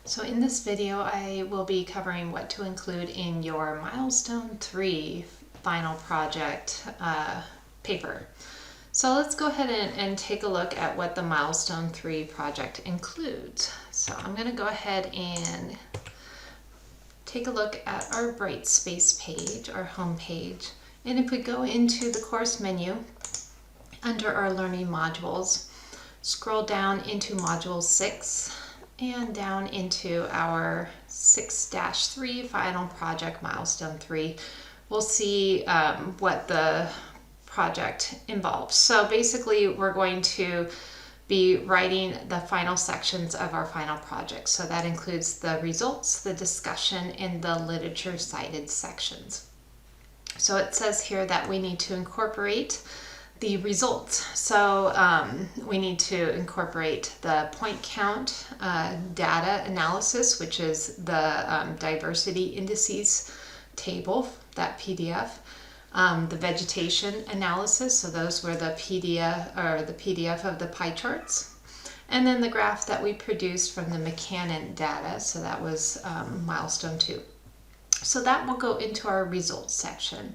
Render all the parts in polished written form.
So in this video, I will be covering what to include in your Milestone 3 final project paper. So let's go ahead and take a look at what the Milestone 3 project includes. So I'm going to go ahead and take a look at our Brightspace page, our home page. And if we go into the course menu, under our learning modules, scroll down into module 6 and down into our 6-3 final project milestone 3, we'll see what the project involves. So basically we're going to be writing the final sections of our final project. So that includes the results, the discussion, and the literature cited sections. So it says here that we need to incorporate the results. So we need to incorporate the point count data analysis, which is the diversity indices table, that PDF, the vegetation analysis, so those were the PDF of the pie charts, and then the graph that we produced from the McCannon data, so that was milestone 2. So that will go into our results section.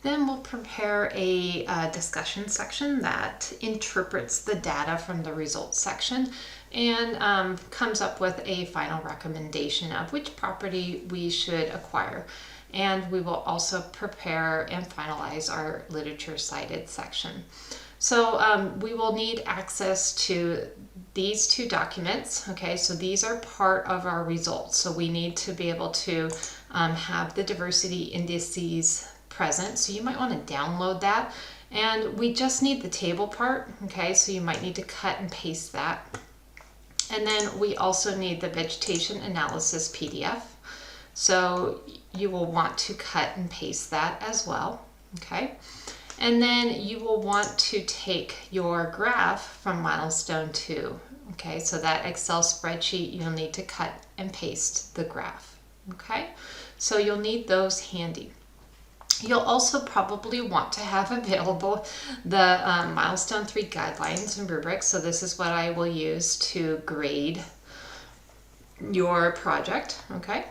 Then we'll prepare a discussion section that interprets the data from the results section and comes up with a final recommendation of which property we should acquire. And we will also prepare and finalize our literature cited section. So we will need access to these two documents. Okay, so these are part of our results. So we need to be able to have the diversity indices present, so you might want to download that, and we just need the table part. Okay, so you might need to cut and paste that, and then we also need the vegetation analysis PDF, so you will want to cut and paste that as well. Okay, and then you will want to take your graph from milestone 2. Okay, so that Excel spreadsheet, you'll need to cut and paste the graph. Okay, so you'll need those handy. You'll also probably want to have available the Milestone 3 guidelines and rubrics. So this is what I will use to grade your project, okay?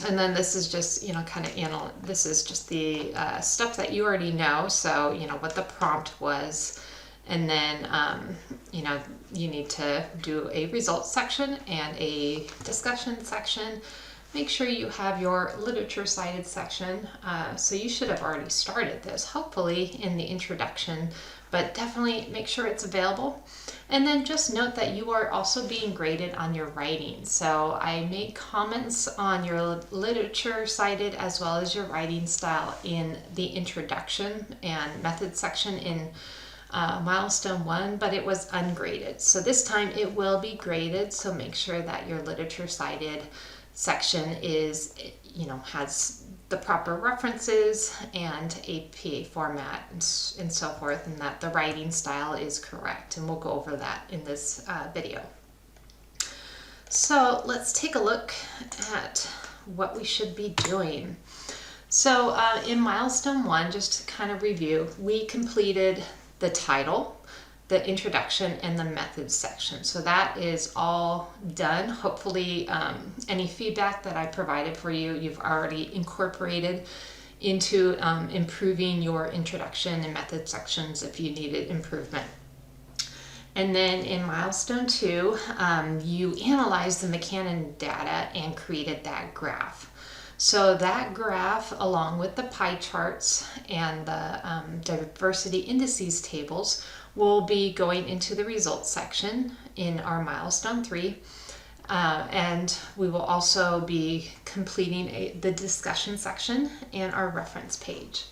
And then this is just, kind of, this is just the stuff that you already know. So, what the prompt was. And then, you need to do a results section and a discussion section. Make sure you have your literature cited section. So you should have already started this, hopefully in the introduction, but definitely make sure it's available. And then just note that you are also being graded on your writing. So I made comments on your literature cited as well as your writing style in the introduction and method section in milestone 1, but it was ungraded. So this time it will be graded. So make sure that your literature cited section is, has the proper references and APA format and so forth, and that the writing style is correct. And we'll go over that in this video. So let's take a look at what we should be doing. So in milestone 1, just to kind of review, we completed the title, the introduction, and the methods section. So that is all done. Hopefully any feedback that I provided for you, you've already incorporated into improving your introduction and method sections if you needed improvement. And then in milestone 2, you analyzed the McCannon data and created that graph. So that graph, along with the pie charts and the diversity indices tables, will be going into the results section in our milestone 3. And we will also be completing the discussion section and our reference page.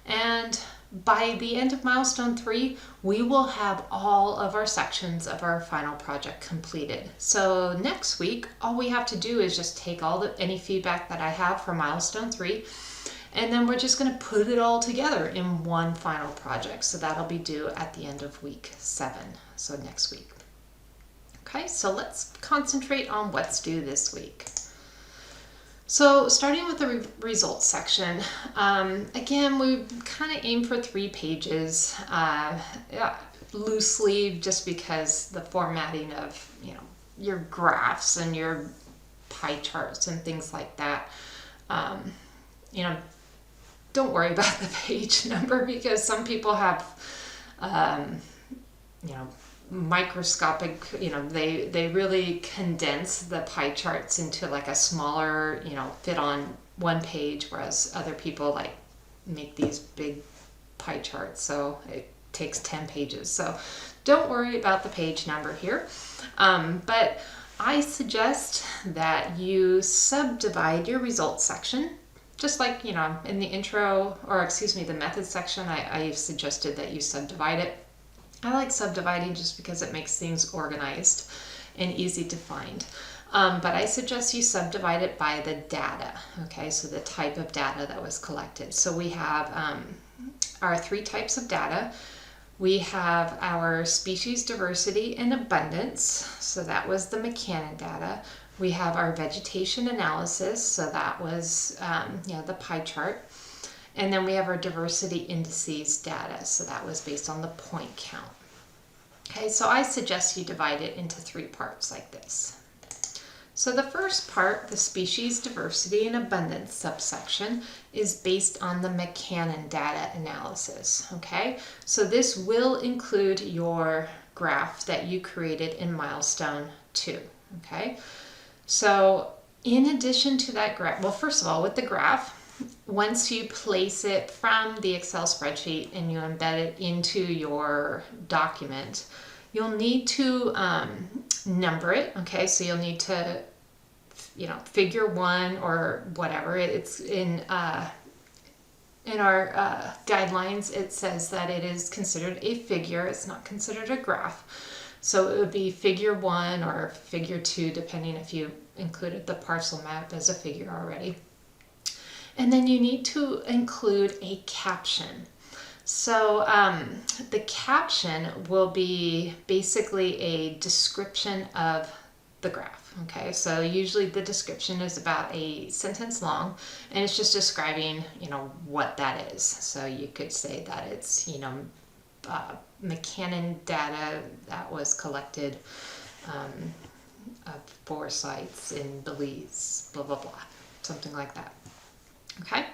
And by the end of milestone 3, we will have all of our sections of our final project completed. So next week, all we have to do is just take any feedback that I have for milestone 3, and then we're just going to put it all together in one final project. So that'll be due at the end of week 7, so next week. Okay, so let's concentrate on what's due this week. So starting with the results section, again, we kind of aim for 3 pages, loosely, just because the formatting of, your graphs and your pie charts and things like that, you know, don't worry about the page number, because some people have, you know, microscopic, you know, they really condense the pie charts into like a smaller, you know, fit on one page, whereas other people like make these big pie charts, so it takes 10 pages. So don't worry about the page number here, but I suggest that you subdivide your results section, just like, you know, in the intro, or excuse me, the methods section, I suggested that you subdivide it. I like subdividing just because it makes things organized and easy to find. But I suggest you subdivide it by the data, okay? So the type of data that was collected. So we have our 3 types of data. We have our species diversity and abundance, so that was the McCannon data. We have our vegetation analysis, so that was you know, the pie chart. And then we have our diversity indices data, so that was based on the point count. Okay, so I suggest you divide it into 3 parts like this. So the first part, the species diversity and abundance subsection, is based on the McCannon data analysis, okay? So this will include your graph that you created in Milestone 2, okay? So in addition to that graph, well, first of all, with the graph, once you place it from the Excel spreadsheet and you embed it into your document, you'll need to number it, okay? So you'll need to, you know, figure 1 or whatever. It's in our guidelines, it says that it is considered a figure. It's not considered a graph. So it would be figure 1 or figure 2, depending if you included the parcel map as a figure already. And then you need to include a caption. So the caption will be basically a description of the graph, okay? So usually the description is about a sentence long, and it's just describing, you know, what that is. So you could say that it's, you know, McCannon data that was collected of 4 sites in Belize, blah, blah, blah, something like that. Okay,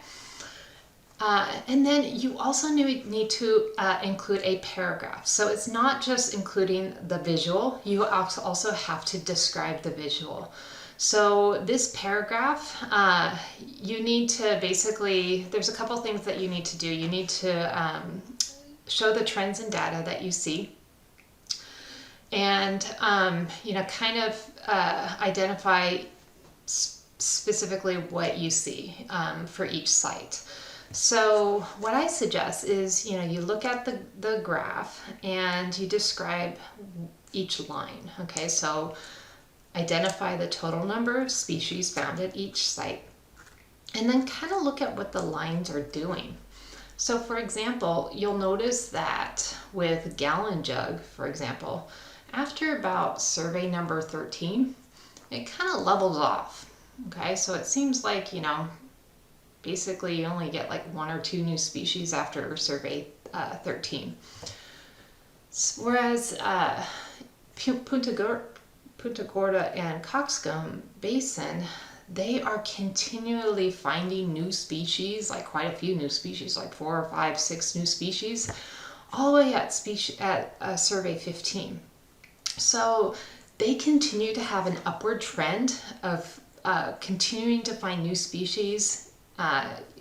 and then you also need to include a paragraph. So it's not just including the visual, you also have to describe the visual. So this paragraph, you need to basically, there's a couple things that you need to do. You need to show the trends and data that you see, and you know, kind of identify specifically what you see for each site. So what I suggest is, you know, you look at the graph and you describe each line, okay? So identify the total number of species found at each site, and then kind of look at what the lines are doing. So for example, you'll notice that with gallon jug, for example, after about survey number 13, it kind of levels off. Okay, so it seems like, you know, basically you only get like 1 or 2 new species after survey 13. Whereas Punta Gorda and Coxcomb Basin, they are continually finding new species, like quite a few new species, like 4 or 5, 6 new species, all the way at survey 15. So they continue to have an upward trend of continuing to find new species,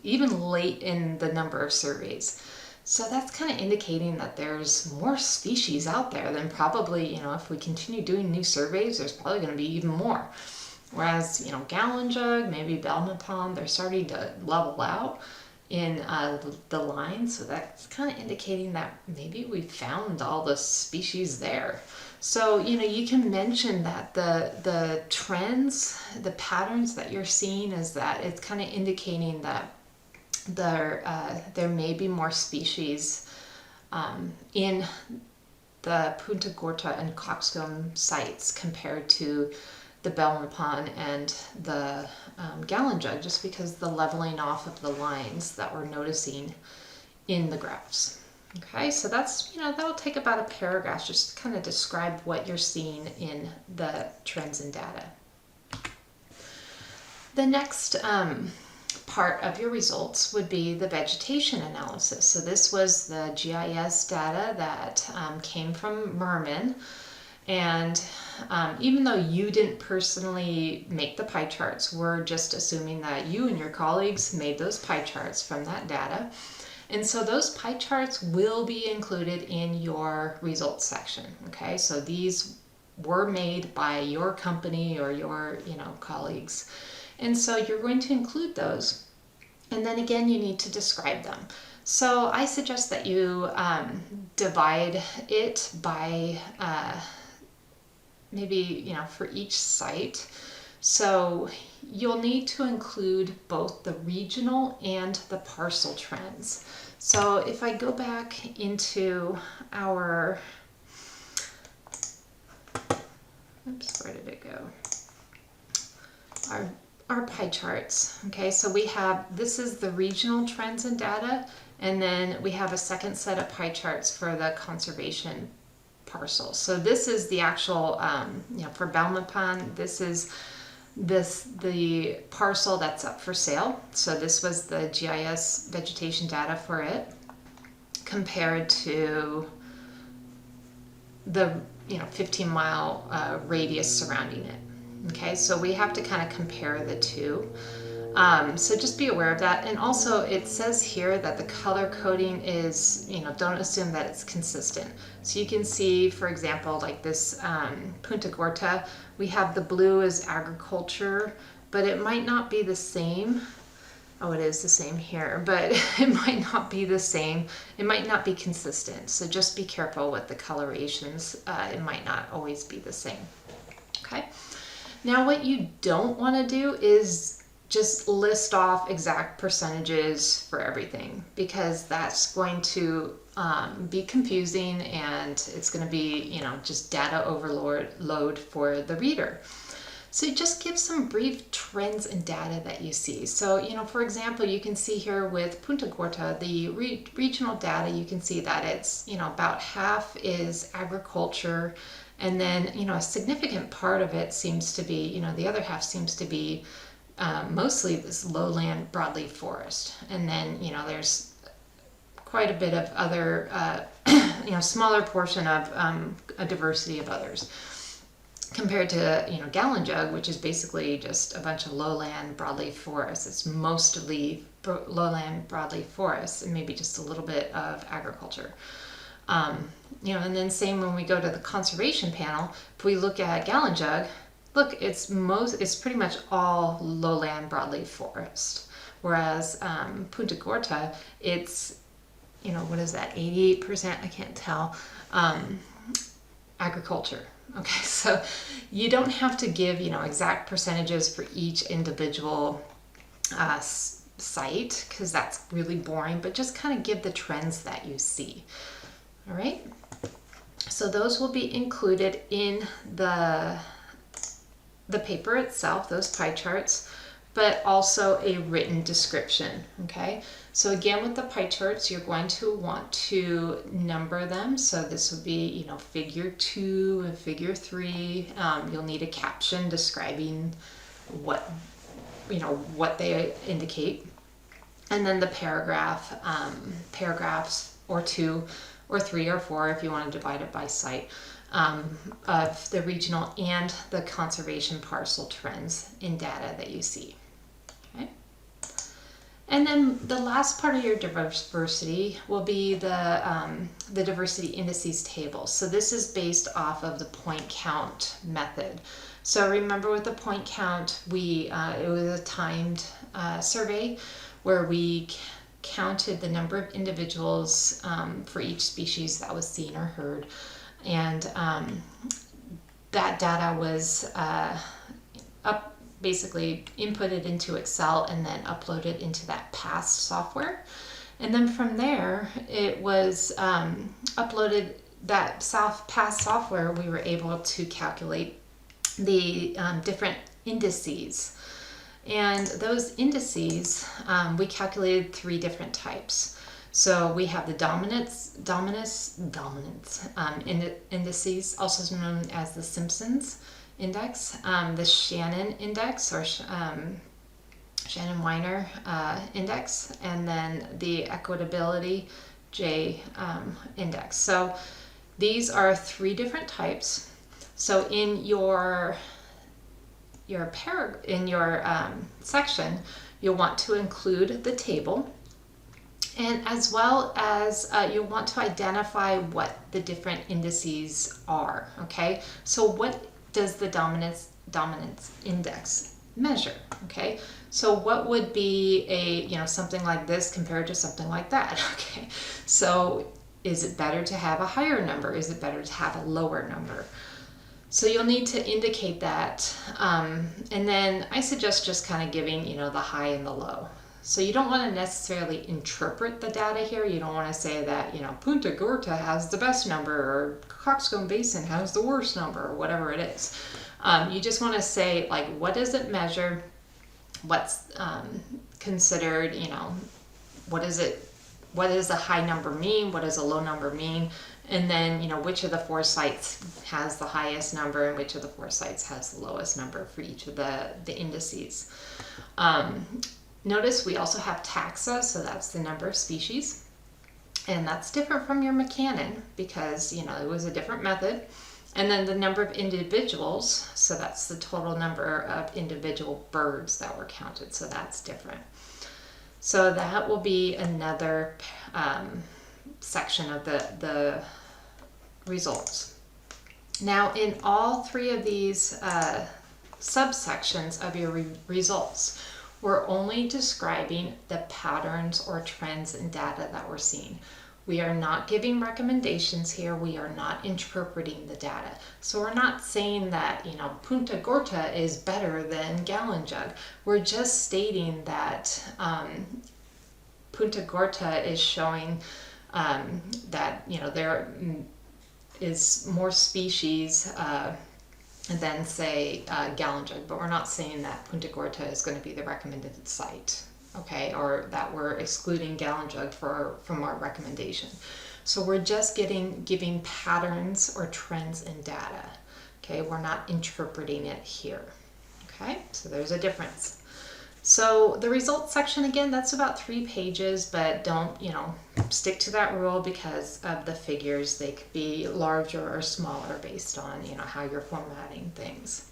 even late in the number of surveys. So that's kind of indicating that there's more species out there than probably, you know, if we continue doing new surveys, there's probably going to be even more. Whereas, you know, gallon jug, maybe Belmopan, they're starting to level out in the line. So that's kind of indicating that maybe we found all the species there. So, you know, you can mention that the trends, the patterns that you're seeing is that it's kind of indicating that there may be more species in the Punta Gorda and Coxcomb sites compared to the Belmopan and the gallon jug, just because the leveling off of the lines that we're noticing in the graphs. Okay, so that's, that will take about a paragraph just to kind of describe what you're seeing in the trends and data. The next part of your results would be the vegetation analysis. So this was the GIS data that came from Mermin. And even though you didn't personally make the pie charts, we're just assuming that you and your colleagues made those pie charts from that data. And so those pie charts will be included in your results section. Okay, so these were made by your company or your colleagues. And so you're going to include those. And then again, you need to describe them. So I suggest that you divide it by maybe, for each site. So you'll need to include both the regional and the parcel trends. So if I go back into our, oops, where did it go? Our pie charts. Okay, so we have, this is the regional trends and data, and then we have a second set of pie charts for the conservation parcel. So this is the actual, for Belmopan, this is the parcel that's up for sale. So this was the GIS vegetation data for it compared to the 15-mile radius surrounding it. Okay, so we have to kind of compare the two. So just be aware of that. And also it says here that the color coding is, don't assume that it's consistent. So you can see, for example, like this Punta Gorta, we have the blue as agriculture, but it might not be the same. Oh, it is the same here, but it might not be the same. It might not be consistent. So just be careful with the colorations. It might not always be the same. Okay. Now what you don't want to do is just list off exact percentages for everything, because that's going to be confusing and it's going to be, just data overload for the reader. So just give some brief trends and data that you see. So, for example, you can see here with Punta Gorta, the regional data, you can see that it's, about half is agriculture. And then, a significant part of it seems to be, the other half seems to be mostly this lowland broadleaf forest. And then, there's quite a bit of other, smaller portion of a diversity of others. Compared to, Galenjug, which is basically just a bunch of lowland broadleaf forests. It's mostly lowland broadleaf forests and maybe just a little bit of agriculture. And then same when we go to the conservation panel, if we look at Galenjug, look, it's pretty much all lowland broadleaf forest. Whereas Punta Gorta, it's, what is that, 88%? I can't tell, agriculture. Okay, so you don't have to give, exact percentages for each individual site, because that's really boring, but just kind of give the trends that you see. All right, so those will be included in the paper itself, those pie charts, but also a written description. Okay, so again, with the pie charts, you're going to want to number them. So this would be, figure 2 and figure 3. You'll need a caption describing what they indicate, and then the paragraphs or 2 or 3 or 4 if you want to divide it by site of the regional and the conservation parcel trends in data that you see. Okay. And then the last part of your diversity will be the diversity indices table. So this is based off of the point count method. So remember, with the point count, it was a timed survey where we counted the number of individuals for each species that was seen or heard, and that data was basically inputted into Excel and then uploaded into that past software. And then from there, it was uploaded, that past software, we were able to calculate the different indices. And those indices, we calculated 3 different types. So we have the dominance indices, also known as the Simpsons index, the Shannon index, or Shannon-Weiner index, and then the equitability J index. So these are 3 different types. So in your section, you'll want to include the table, and as well as you'll want to identify what the different indices are. Okay, so what does the dominance index measure? Okay, so what would be a something like this compared to something like that? Okay, so is it better to have a higher number? Is it better to have a lower number? So you'll need to indicate that, and then I suggest just kind of giving the high and the low. So you don't want to necessarily interpret the data here. You don't want to say that Punta Gorda has the best number, or Coxcomb Basin has the worst number, or whatever it is. You just want to say, like, what does it measure? What's considered, what does a high number mean? What does a low number mean? And then, which of the 4 sites has the highest number, and which of the 4 sites has the lowest number for each of the indices. Notice we also have taxa, so that's the number of species. And that's different from your McCannon because, it was a different method. And then the number of individuals, so that's the total number of individual birds that were counted, so that's different. So that will be another section of the results. Now, in all 3 of these subsections of your results, we're only describing the patterns or trends in data that we're seeing. We are not giving recommendations here. We are not interpreting the data. So we're not saying that, Punta Gorda is better than Gallon Jug. We're just stating that Punta Gorda is showing that, there is more species than, say, Gallon Jug, but we're not saying that Punta Gorda is going to be the recommended site, okay, or that we're excluding Gallon Jug from our recommendation. So we're just giving patterns or trends in data, okay? We're not interpreting it here, okay? So there's a difference. So the results section, again, that's about 3 pages, but don't, stick to that rule because of the figures. They could be larger or smaller based on, how you're formatting things.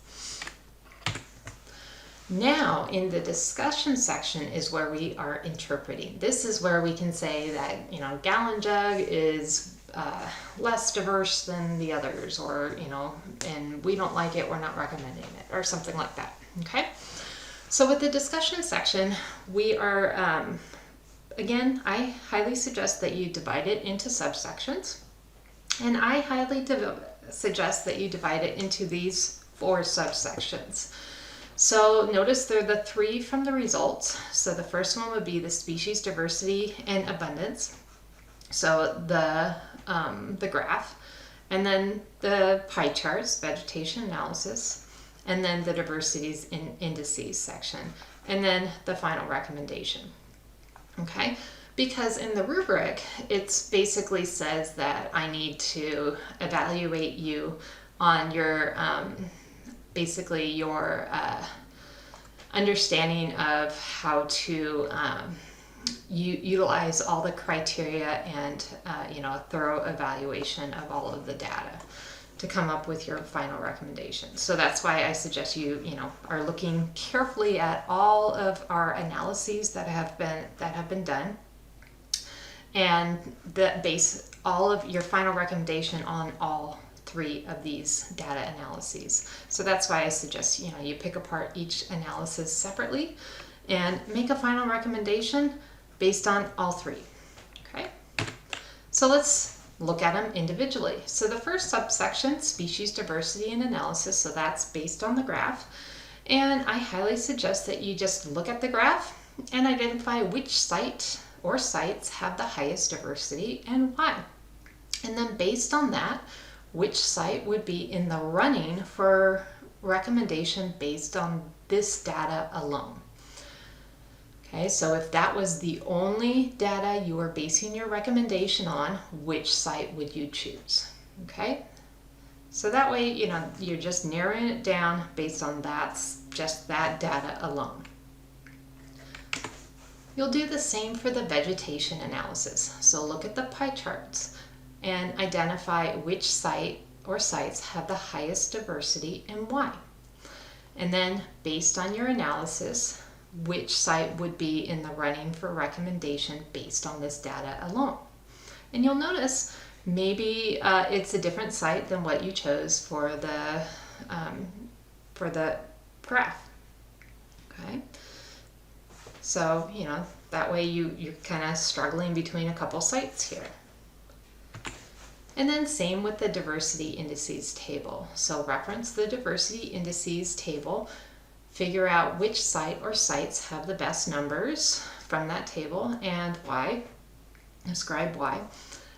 Now, in the discussion section is where we are interpreting. This is where we can say that, Gallon Jug is less diverse than the others, or, and we don't like it, we're not recommending it, or something like that, okay? So with the discussion section, we are, again, I highly suggest that you divide it into subsections, and I highly suggest that you divide it into these 4 subsections. So notice they're the 3 from the results. So the first one would be the species diversity and abundance. So the graph, and then the pie charts, vegetation analysis, and then the diversities in indices section, and then the final recommendation. Okay, because in the rubric, it basically says that I need to evaluate you on your, basically your understanding of how to utilize all the criteria and, a thorough evaluation of all of the data to come up with your final recommendation. So that's why I suggest you, are looking carefully at all of our analyses that have been done, and that base all of your final recommendation on all 3 of these data analyses. So that's why I suggest, you pick apart each analysis separately and make a final recommendation based on all 3. Okay, so let's look at them individually. So the first subsection, species diversity and analysis, so that's based on the graph. And I highly suggest that you just look at the graph and identify which site or sites have the highest diversity and why. And then based on that, which site would be in the running for recommendation based on this data alone. Okay, so if that was the only data you were basing your recommendation on, which site would you choose? Okay, so that way, you're just narrowing it down based on just that data alone. You'll do the same for the vegetation analysis. So look at the pie charts and identify which site or sites have the highest diversity and why. And then based on your analysis, which site would be in the running for recommendation based on this data alone. And you'll notice maybe it's a different site than what you chose for the graph. Okay, so that way you're kind of struggling between a couple sites here. And then same with the diversity indices table. So reference the diversity indices table, figure out which site or sites have the best numbers from that table and why, describe why,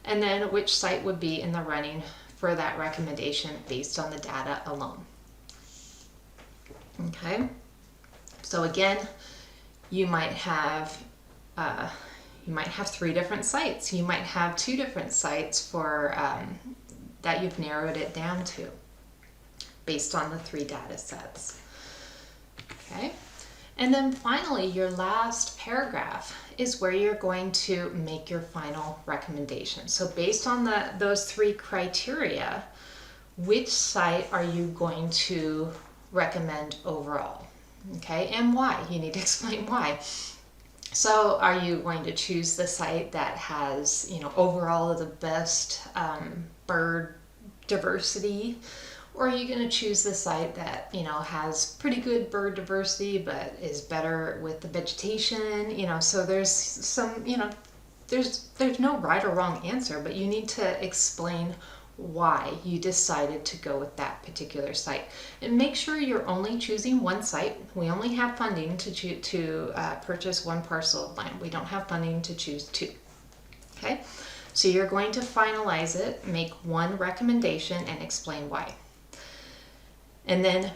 and then which site would be in the running for that recommendation based on the data alone. Okay, so again, you might have 3 different sites. You might have 2 different sites for that you've narrowed it down to based on the 3 data sets. Okay, and then finally, your last paragraph is where you're going to make your final recommendation. So based on those 3 criteria, which site are you going to recommend overall? Okay, and why? You need to explain why. So are you going to choose the site that has, overall the best bird diversity? Or are you going to choose the site that, has pretty good bird diversity, but is better with the vegetation? So there's some, there's no right or wrong answer, but you need to explain why you decided to go with that particular site. And make sure you're only choosing one site. We only have funding to purchase 1 parcel of land. We don't have funding to choose 2. Okay, so you're going to finalize it, make 1 recommendation, and explain why. And then,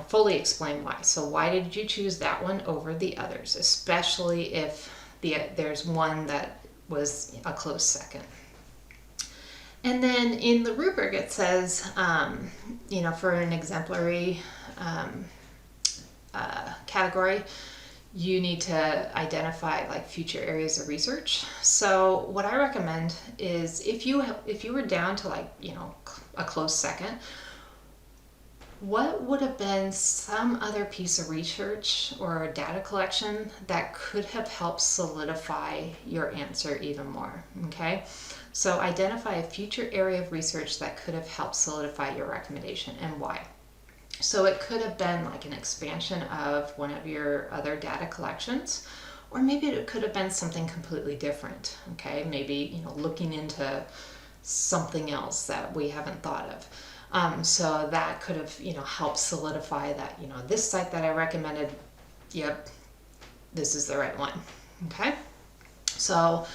fully explain why. So why did you choose that one over the others, especially if there's one that was a close second. And then in the rubric it says, for an exemplary category, you need to identify like future areas of research. So what I recommend is if you were down to a close second, what would have been some other piece of research or data collection that could have helped solidify your answer even more? Okay, so identify a future area of research that could have helped solidify your recommendation and why. So it could have been like an expansion of one of your other data collections, or maybe it could have been something completely different. Okay, maybe looking into something else that we haven't thought of. So that could have helped solidify that this site that I recommended, yep, this is the right one. Okay, so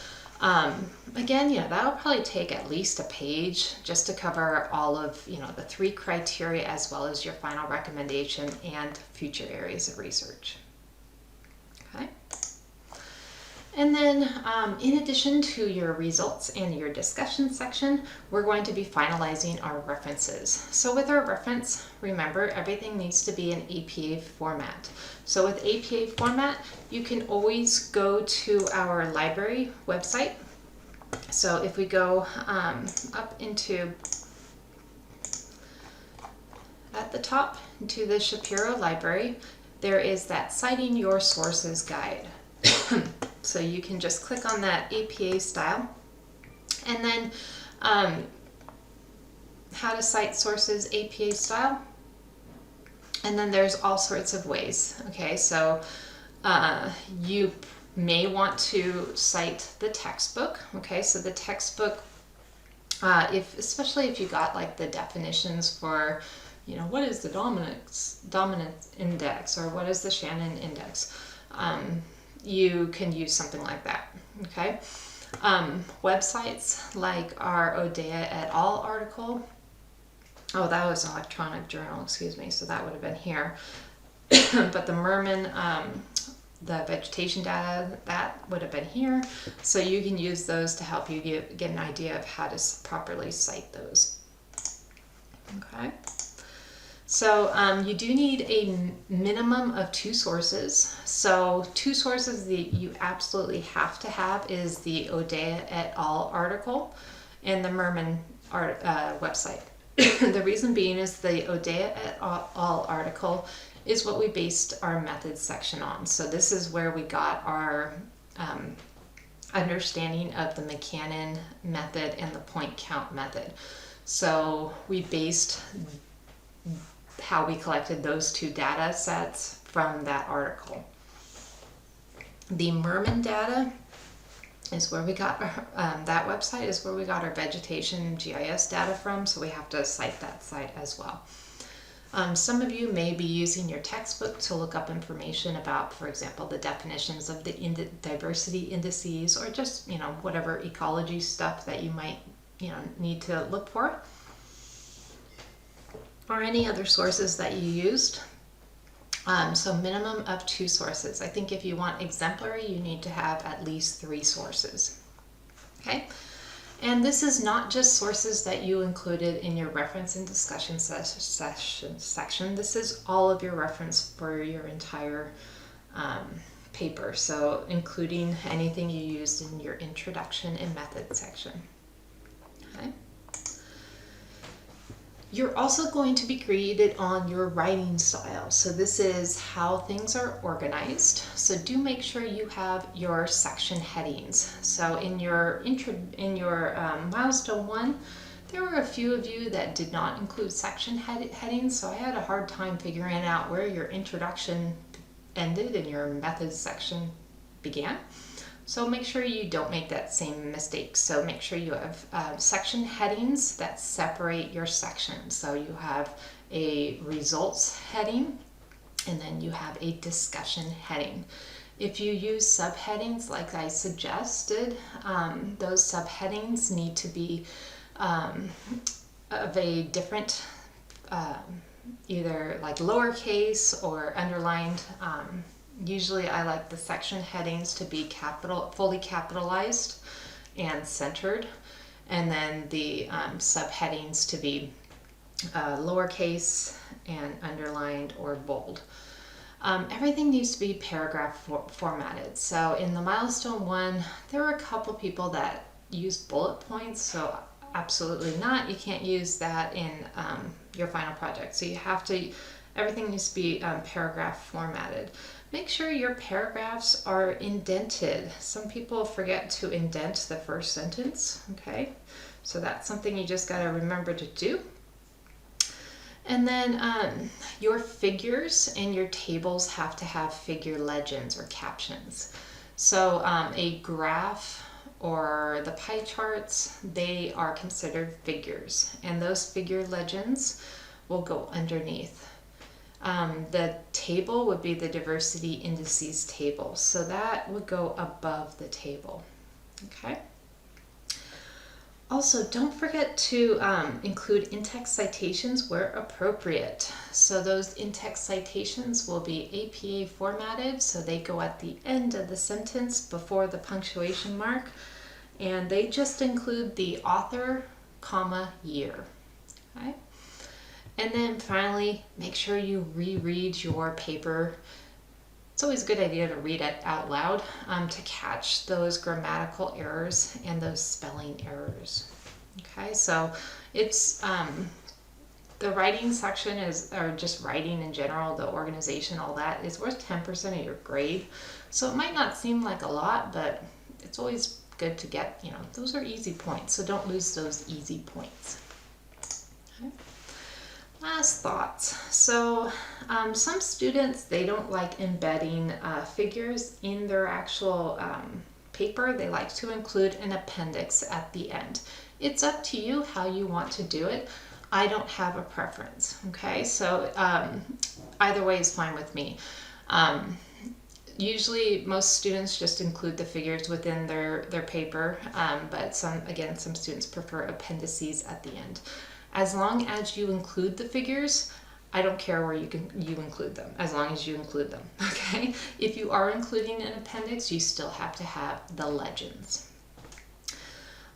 again, that'll probably take at least a page just to cover all of the 3 criteria as well as your final recommendation and future areas of research. Okay. And then in addition to your results and your discussion section, we're going to be finalizing our references. So with our reference, remember everything needs to be in APA format. So with APA format, you can always go to our library website. So if we go up into, at the top, into the Shapiro Library, there is that Citing Your Sources guide. So you can just click on that APA style, and then how to cite sources APA style, and then there's all sorts of ways. Okay, so you may want to cite the textbook. Okay, so the textbook, especially if you got like the definitions for what is the dominant index, or what is the Shannon index, you can use something like that. Okay, websites like our Odea et al. Article. Oh, that was an electronic journal, excuse me, so that would have been here. But the Merman the vegetation data, that would have been here. So you can use those to help you get an idea of how to properly cite those. Okay. So you do need a minimum of 2 sources. So 2 sources that you absolutely have to have is the O'Dea et al. Article and the Merman website. The reason being is the O'Dea et al. Article is what we based our methods section on. So this is where we got our understanding of the McCannon method and the point count method. So we based how we collected those 2 data sets from that article. The Merman data is where we got, that website is where we got our vegetation GIS data from, so we have to cite that site as well. Some of you may be using your textbook to look up information about, for example, the definitions of the diversity indices, or just, whatever ecology stuff that you might, need to look for, or any other sources that you used. So minimum of 2 sources. I think if you want exemplary, you need to have at least 3 sources. Okay. And this is not just sources that you included in your reference and discussion section. This is all of your reference for your entire paper. So including anything you used in your introduction and method section. Okay. You're also going to be graded on your writing style. So this is how things are organized. So do make sure you have your section headings. So in your Milestone 1, there were a few of you that did not include section headings. So I had a hard time figuring out where your introduction ended and your methods section began. So make sure you don't make that same mistake. So make sure you have section headings that separate your section. So you have a results heading, and then you have a discussion heading. If you use subheadings like I suggested, those subheadings need to be of a different, either like lowercase or underlined. Usually I like the section headings to be fully capitalized and centered, and then the subheadings to be lowercase and underlined or bold. Everything needs to be paragraph formatted. So in the Milestone 1, there were a couple people that used bullet points, so absolutely not. You can't use that in your final project. So you have to, everything needs to be paragraph formatted. Make sure your paragraphs are indented. Some people forget to indent the first sentence, okay? So that's something you just gotta remember to do. And then your figures and your tables have to have figure legends or captions. So a graph or the pie charts, they are considered figures, and those figure legends will go underneath. The table would be the diversity indices table, so that would go above the table. Okay. Also, don't forget to include in-text citations where appropriate. So those in-text citations will be APA formatted, so they go at the end of the sentence before the punctuation mark, and they just include the author, comma, year. Okay. And then finally, make sure you reread your paper. It's always a good idea to read it out loud to catch those grammatical errors and those spelling errors. Okay, so it's the writing section or just writing in general, the organization, all that is worth 10% of your grade. So it might not seem like a lot, but it's always good to get, those are easy points. So don't lose those easy points. Okay. Last thoughts. So some students, they don't like embedding figures in their actual paper. They like to include an appendix at the end. It's up to you how you want to do it. I don't have a preference, okay? So either way is fine with me. Usually most students just include the figures within their paper, but some students prefer appendices at the end. As long as you include the figures, I don't care where you include them, as long as you include them, okay? If you are including an appendix, you still have to have the legends.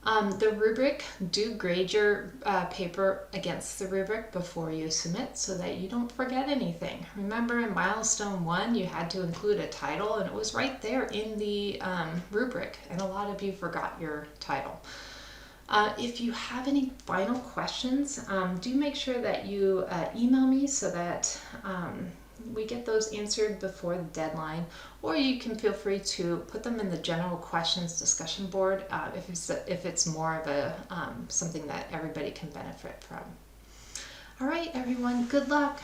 The rubric, do grade your paper against the rubric before you submit so that you don't forget anything. Remember in Milestone 1, you had to include a title and it was right there in the rubric, and a lot of you forgot your title. If you have any final questions, do make sure that you email me so that we get those answered before the deadline, or you can feel free to put them in the general questions discussion board if it's more of a something that everybody can benefit from. All right, everyone, good luck.